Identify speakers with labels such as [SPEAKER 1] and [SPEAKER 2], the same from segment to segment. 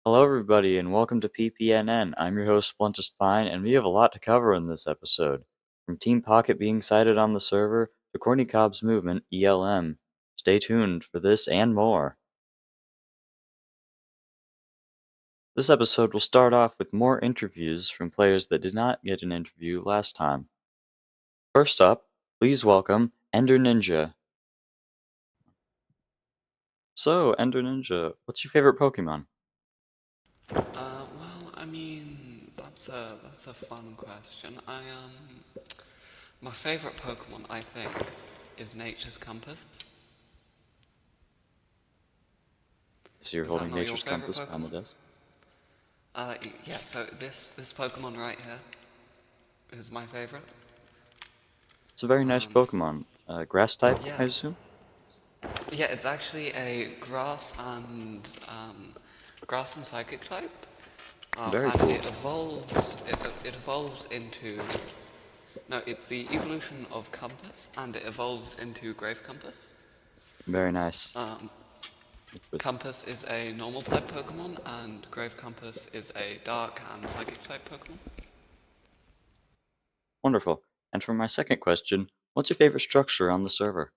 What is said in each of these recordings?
[SPEAKER 1] Hello, everybody, and welcome to PPNN. I'm your host, Spluntus Pine, and we have a lot to cover in this episode. From Team Pocket being sighted on the server to Corny Cobb's movement, ELM. Stay tuned for this and more. This episode will start off with more interviews from players that did not get an interview last time. First up, please welcome Ender Ninja. So, Ender Ninja, what's your favorite Pokemon?
[SPEAKER 2] That's a fun question. My favorite Pokemon, I think, is Nature's Compass.
[SPEAKER 1] So you're
[SPEAKER 2] Is that
[SPEAKER 1] holding
[SPEAKER 2] not your
[SPEAKER 1] Nature's
[SPEAKER 2] favorite
[SPEAKER 1] Compass behind the
[SPEAKER 2] Pokemon?
[SPEAKER 1] desk?
[SPEAKER 2] Yeah. So this Pokemon right here is my favorite.
[SPEAKER 1] It's a very nice
[SPEAKER 2] Um,
[SPEAKER 1] Pokemon. Grass type, I
[SPEAKER 2] yeah,
[SPEAKER 1] assume?
[SPEAKER 2] yeah. It's actually a grass and psychic type.
[SPEAKER 1] Very
[SPEAKER 2] And
[SPEAKER 1] cool.
[SPEAKER 2] it evolves. It evolves into. No, it's the evolution of Compass, and it evolves into Grave Compass.
[SPEAKER 1] Very nice.
[SPEAKER 2] Um,
[SPEAKER 1] But
[SPEAKER 2] Compass is a normal type Pokemon, and Grave Compass is a dark and psychic type Pokemon.
[SPEAKER 1] wonderful. And for my second question, what's your favorite structure on the server?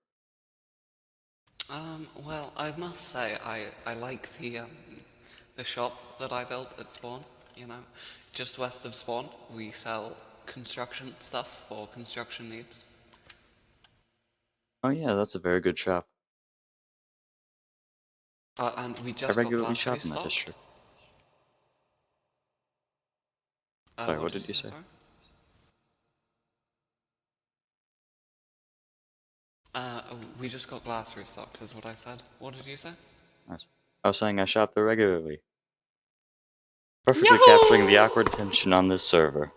[SPEAKER 2] Well, I must say, I like the shop that I built at Spawn. You know, just west of Spawn, we sell construction stuff for construction needs.
[SPEAKER 1] Oh yeah, that's a very good shop.
[SPEAKER 2] And we
[SPEAKER 1] I
[SPEAKER 2] just got
[SPEAKER 1] regularly
[SPEAKER 2] glass
[SPEAKER 1] shop in that
[SPEAKER 2] restocked.
[SPEAKER 1] district. Sorry,
[SPEAKER 2] What
[SPEAKER 1] what
[SPEAKER 2] did
[SPEAKER 1] did
[SPEAKER 2] you
[SPEAKER 1] you
[SPEAKER 2] say,
[SPEAKER 1] say?
[SPEAKER 2] sorry? We just got glass restocked, is what I said. What did you say?
[SPEAKER 1] Nice. I was saying I shop there regularly. Perfectly capturing the
[SPEAKER 2] Yahoo!
[SPEAKER 1] awkward tension on this server.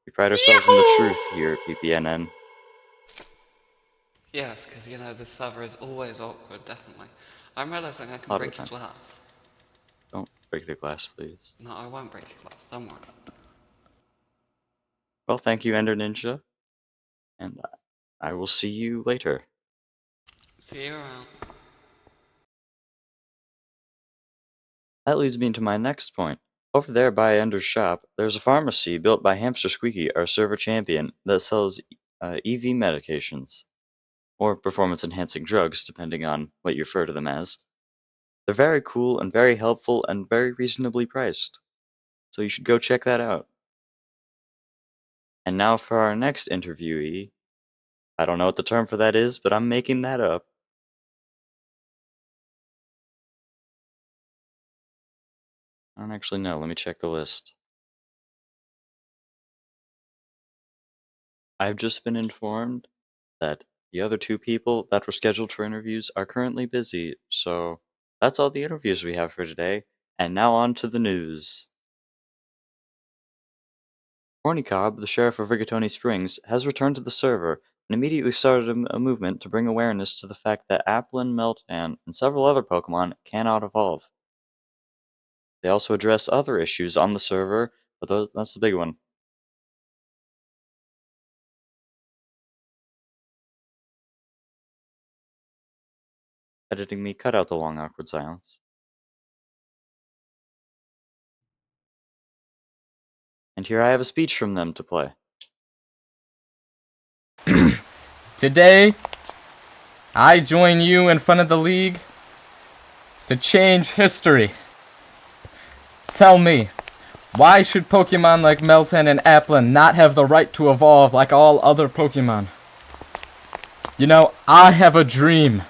[SPEAKER 1] We pride ourselves in the truth
[SPEAKER 2] Yahoo!
[SPEAKER 1] here at PPNN.
[SPEAKER 2] Yes, because you know, this server is always awkward, definitely. I'm realizing I
[SPEAKER 1] A
[SPEAKER 2] can
[SPEAKER 1] lot of the
[SPEAKER 2] break your
[SPEAKER 1] time.
[SPEAKER 2] glass.
[SPEAKER 1] Don't break the glass, please.
[SPEAKER 2] No, I won't break your glass, don't worry.
[SPEAKER 1] Well, thank you, Ender Ninja, and I will see you later.
[SPEAKER 2] See you around.
[SPEAKER 1] That leads me into my next point. Over there by Ender's shop, there's a pharmacy built by Hamster Squeaky, our server champion, that sells EV medications, or performance-enhancing drugs, depending on what you refer to them as. They're very cool and very helpful and very reasonably priced, so you should go check that out. And now for our next interviewee. I don't know what the term for that is, but I'm making that up. I don't actually know. Let me check the list. I've just been informed that the other two people that were scheduled for interviews are currently busy, so that's all the interviews we have for today. And now on to the news. Horny Cobb, the sheriff of Rigatoni Springs, has returned to the server and immediately started a movement to bring awareness to the fact that Applin, Meltan, and several other Pokemon cannot evolve. They also address other issues on the server, but that's the big one. Editing me cut out the long awkward silence. And here I have a speech from them to play.
[SPEAKER 3] Today, I join you in front of the league to change history. Tell me, why should Pokemon like Meltan and Applin not have the right to evolve like all other Pokemon? You know, I have a dream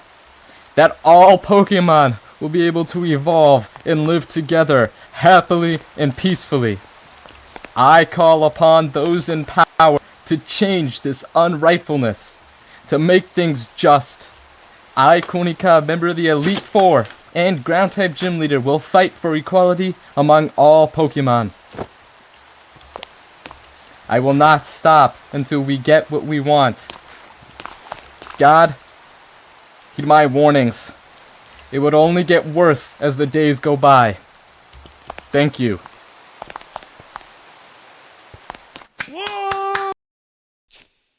[SPEAKER 3] that all Pokemon will be able to evolve and live together happily and peacefully. I call upon those in power to change this unrightfulness, to make things just. I, Konika, member of the Elite Four and Ground-type Gym Leader, will fight for equality among all Pokemon. I will not stop until we get what we want. God, heed my warnings. It would only get worse as the days go by. Thank you.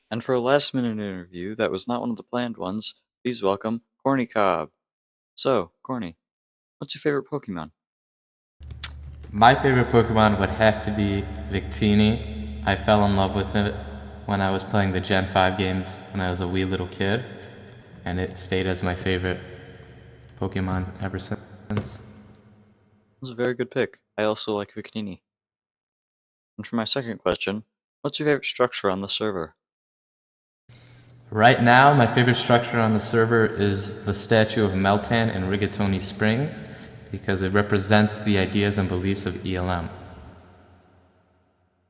[SPEAKER 1] And for a last minute interview that was not one of the planned ones, please welcome Corny Cobb. So, Corny, What's your favorite Pokemon?
[SPEAKER 3] My favorite Pokemon would have to be Victini. I fell in love with it when I was playing the Gen 5 games when I was a wee little kid, and it stayed as my favorite Pokemon ever since.
[SPEAKER 1] That's a very good pick. I also like Victini. And for my second question, what's your favorite structure on the server?
[SPEAKER 3] Right now, my favorite structure on the server is the statue of Meltan in Rigatoni Springs because it represents the ideas and beliefs of ELM.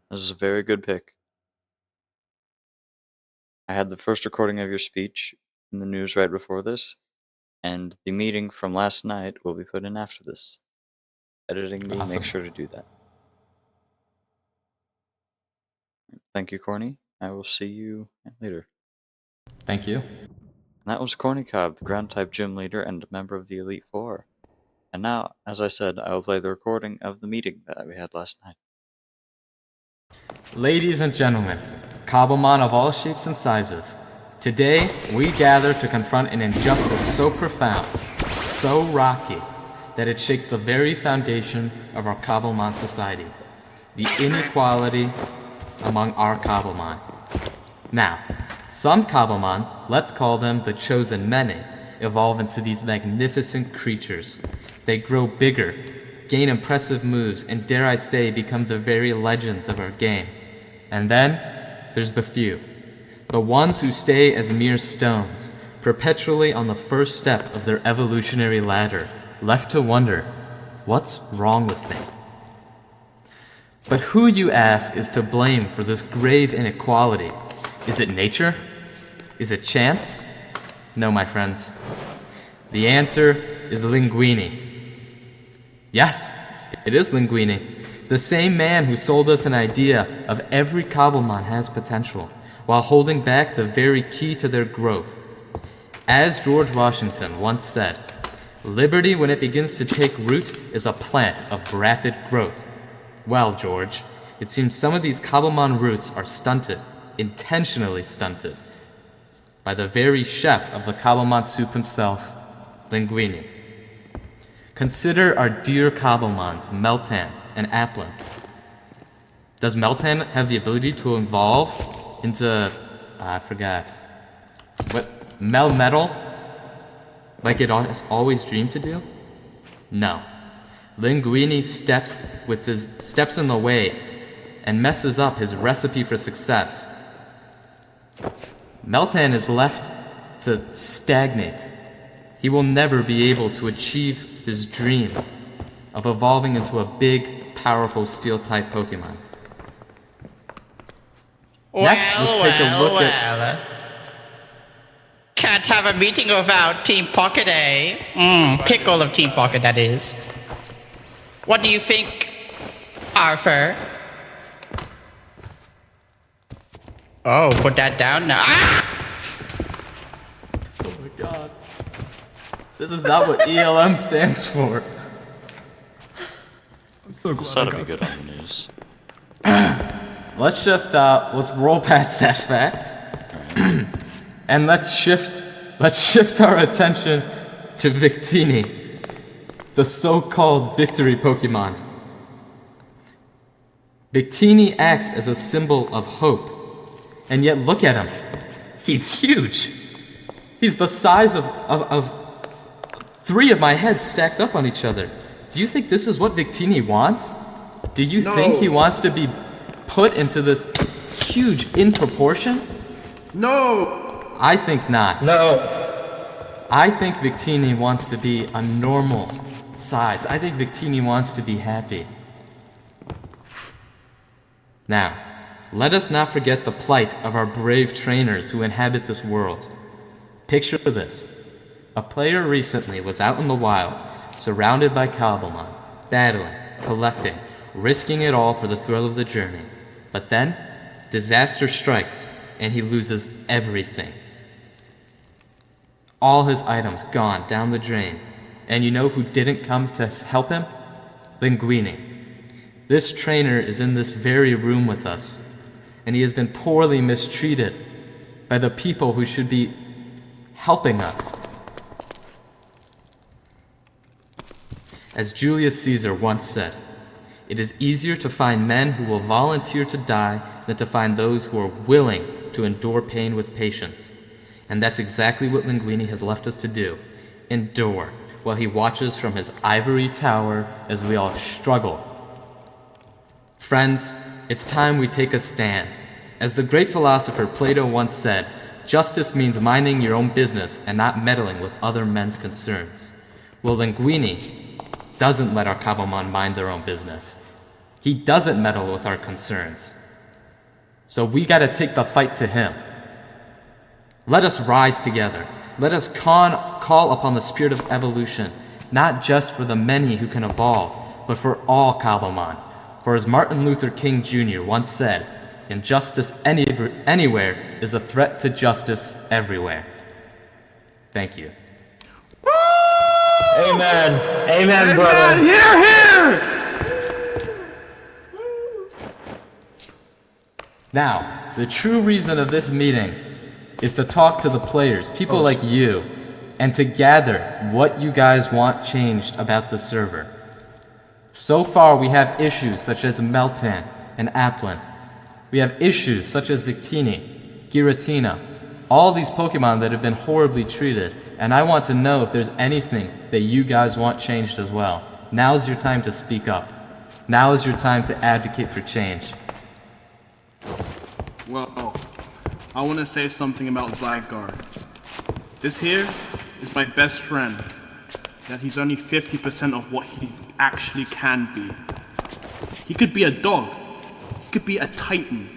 [SPEAKER 1] This is a very good pick. I had the first recording of your speech in the news right before this, and the meeting from last night will be put in after this. Editing me, make
[SPEAKER 3] Awesome.
[SPEAKER 1] sure to do that. Thank you, Corny. I will see you later.
[SPEAKER 3] Thank you.
[SPEAKER 1] And that was Corny Cobb, the ground type gym leader and a member of the Elite Four. And now, as I said, I will play the recording of the meeting that we had last night.
[SPEAKER 3] Ladies and gentlemen, Cobblemon of all shapes and sizes, today we gather to confront an injustice so profound, so rocky, that it shakes the very foundation of our Cobblemon society, the inequality among our Cobblemon. Now, some Cobblemon, let's call them the Chosen Many, evolve into these magnificent creatures. They grow bigger, gain impressive moves, and dare I say, become the very legends of our game. And then, there's the few. The ones who stay as mere stones, perpetually on the first step of their evolutionary ladder, left to wonder, what's wrong with me? But who, you ask, is to blame for this grave inequality? Is it nature? Is it chance? No, my friends. The answer is Linguini. Yes, it is Linguini. The same man who sold us an idea of every Cobblemon has potential, while holding back the very key to their growth. As George Washington once said, liberty when it begins to take root is a plant of rapid growth. Well, George, it seems some of these Cobblemon roots are stunted, intentionally stunted, by the very chef of the Cobblemon soup himself, Linguini. Consider our dear Cobblemons, Meltan and Applin. Does Meltan have the ability to evolve into, I forgot, what, Melmetal? Like it has always dreamed to do? No. Linguini steps in the way and messes up his recipe for success. Meltan is left to stagnate. He will never be able to achieve his dream of evolving into a big, powerful Steel-type Pokemon. Next, let's take a look at...
[SPEAKER 4] Can't have a meeting without Team Pocket, eh? Pickle of Team Pocket, that is. What do you think, Arthur? Oh, put that down now. Ah!
[SPEAKER 3] Oh my god. This is not what ELM stands for. I'm so glad
[SPEAKER 1] This ought to be good on the news.
[SPEAKER 3] Let's roll past that fact. And let's shift our attention to Victini, the so-called victory Pokemon. Victini acts as a symbol of hope, and yet look at him. He's huge. He's the size of three of my heads stacked up on each other. Do you think this is what Victini wants? Do you think he wants to be put into this huge in proportion?
[SPEAKER 5] No!
[SPEAKER 3] I think not.
[SPEAKER 5] No!
[SPEAKER 3] I think Victini wants to be a normal size. I think Victini wants to be happy. Now, let us not forget the plight of our brave trainers who inhabit this world. Picture this. A player recently was out in the wild, surrounded by Cobblemon, battling, collecting, risking it all for the thrill of the journey. But then, disaster strikes, and he loses everything. All his items gone down the drain. And you know who didn't come to help him? Linguini. This trainer is in this very room with us, and he has been poorly mistreated by the people who should be helping us. As Julius Caesar once said, it is easier to find men who will volunteer to die than to find those who are willing to endure pain with patience. And that's exactly what Linguini has left us to do. Endure, while he watches from his ivory tower as we all struggle. Friends, it's time we take a stand. As the great philosopher Plato once said, justice means minding your own business and not meddling with other men's concerns. Well, Linguini doesn't let our Kabbaman mind their own business. He doesn't meddle with our concerns. So we gotta take the fight to him. Let us rise together. Let us call upon the spirit of evolution, not just for the many who can evolve, but for all Kabbaman. For as Martin Luther King Jr. once said, injustice anywhere is a threat to justice everywhere. Thank you.
[SPEAKER 6] Amen. Amen, brother.
[SPEAKER 5] Amen. Hear, hear.
[SPEAKER 3] Now, the true reason of this meeting is to talk to the players, people like you, and to gather what you guys want changed about the server. So far, we have issues such as Meltan and Applin. We have issues such as Victini, Giratina, all these Pokemon that have been horribly treated, and I want to know if there's anything that you guys want changed as well. Now's your time to speak up. Now is your time to advocate for change.
[SPEAKER 5] Well, I want to say something about Zygarde. This here is my best friend. That he's only 50% of what he actually can be. He could be a dog. He could be a titan.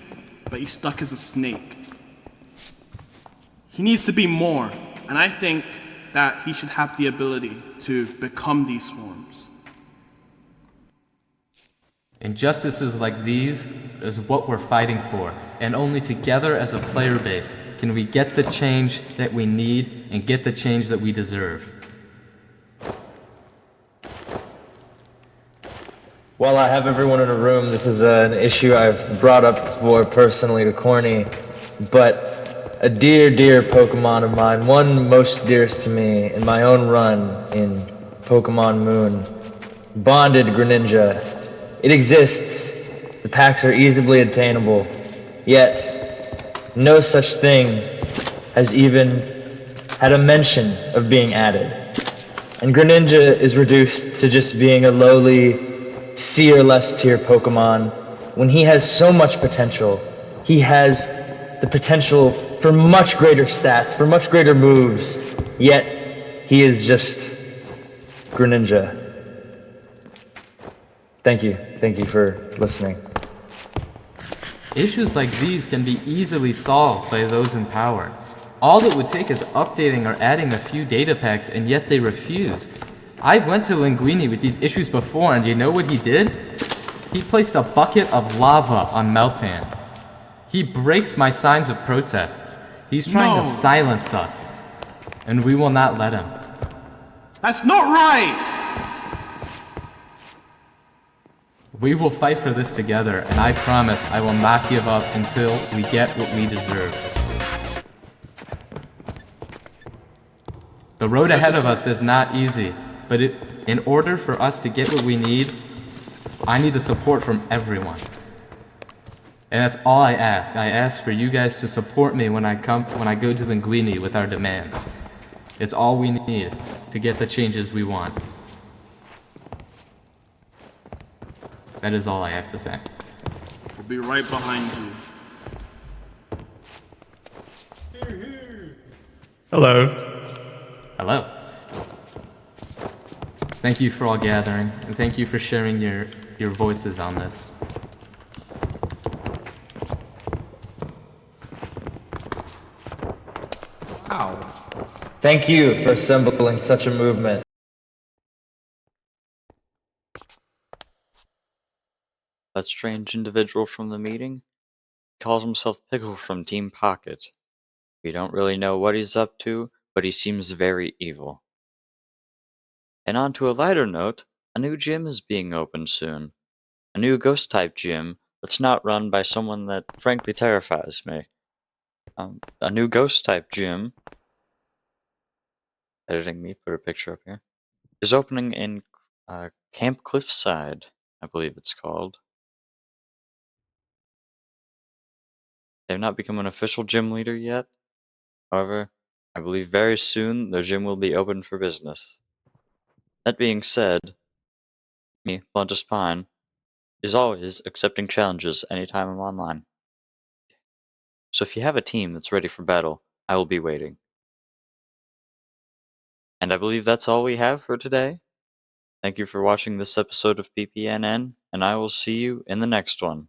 [SPEAKER 5] But he's stuck as a snake. He needs to be more. And I think that he should have the ability to become these forms.
[SPEAKER 3] Injustices like these is what we're fighting for, and only together as a player base can we get the change that we need and get the change that we deserve.
[SPEAKER 6] While I have everyone in a room, this is an issue I've brought up before personally to Corny, but a dear, dear Pokemon of mine, one most dearest to me in my own run in Pokemon Moon, Bonded Greninja. It exists. The packs are easily attainable, yet no such thing has even had a mention of being added. And Greninja is reduced to just being a lowly C or less tier Pokemon when he has so much potential. He has the potential for much greater stats, for much greater moves, yet he is just Greninja. Thank you for listening.
[SPEAKER 3] Issues like these can be easily solved by those in power. All it would take is updating or adding a few data packs, and yet they refuse. I went to Linguini with these issues before, and you know what he did? He placed a bucket of lava on Meltan. He breaks my signs of protests. He's trying to silence us, and we will not let him.
[SPEAKER 5] That's not right!
[SPEAKER 3] We will fight for this together, and I promise I will not give up until we get what we deserve. The road ahead of us is not easy, but in order for us to get what we need, I need the support from everyone. And that's all I ask. I ask for you guys to support me when I go to Linguini with our demands. It's all we need to get the changes we want. That is all I have to say.
[SPEAKER 5] We'll be right behind you.
[SPEAKER 7] Hello.
[SPEAKER 3] Hello. Thank you for all gathering, and thank you for sharing your voices on this.
[SPEAKER 6] Wow. Thank you for assembling such a movement.
[SPEAKER 1] That strange individual from the meeting calls himself Pickle from Team Pocket. We don't really know what he's up to, but he seems very evil. And on to a lighter note, a new gym is being opened soon. A new ghost-type gym that's not run by someone that frankly terrifies me. A new ghost-type gym, editing me, put a picture up here, is opening in Camp Cliffside, I believe it's called. They've not become an official gym leader yet. However, I believe very soon their gym will be open for business. That being said, me, Pluntus Pine, is always accepting challenges anytime I'm online. So if you have a team that's ready for battle, I will be waiting. And I believe that's all we have for today. Thank you for watching this episode of PPNN, and I will see you in the next one.